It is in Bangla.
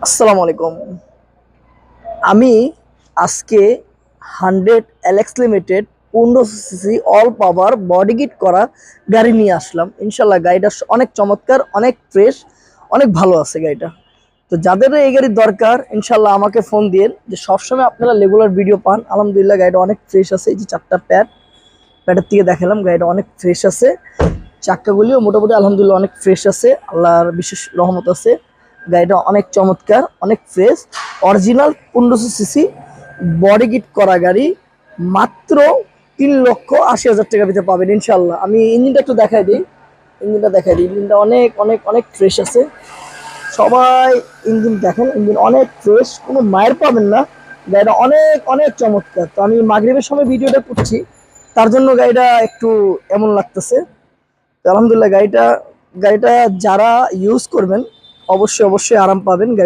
আসসালামু আলাইকুম। আমি আজকে 100 এলএক্স লিমিটেড 1500 সিসি অল পাওয়ার বডি কিট করা গাড়ি নিয়ে আসলাম। ইনশাল্লাহ গাড়িটা অনেক চমৎকার, অনেক ফ্রেশ, অনেক ভালো আছে গাড়িটা। তো যাদের এই গাড়ির দরকার ইনশাল্লাহ আমাকে ফোন দিন, যে সবসময় আপনারা রেগুলার ভিডিও পান। আলহামদুলিল্লাহ গাড়িটা অনেক ফ্রেশ আছে। এই যে চারটা প্যাডের থেকে দেখালাম, গাড়িটা অনেক ফ্রেশ আছে। চাক্কাগুলিও মোটামুটি আলহামদুলিল্লাহ অনেক ফ্রেশ আছে, আল্লাহর বিশেষ রহমত আছে। গাড়িটা অনেক চমৎকার, অনেক fresh, original 1500 CC body kit করা গাড়ি। মাত্র 3,80,000 টাকা দিতে পাবেন ইনশাল্লাহ। আমি ইঞ্জিনটা একটু দেখাই দিই। ইঞ্জিনটা অনেক অনেক অনেক ফ্রেশ আছে। সবাই ইঞ্জিন দেখেন, ইঞ্জিন অনেক ফ্রেশ, কোনো মায়ের পাবেন না। গাড়িটা অনেক অনেক চমৎকার। তো আমি মাগরিবের সময় ভিডিওটা করছি, তার জন্য গাড়িটা একটু এমন লাগতেছে। তো আলহামদুলিল্লাহ গাড়িটা যারা ইউজ করবেন অবশ্যই অবশ্যই আরাম পাবেন। গাড়িটা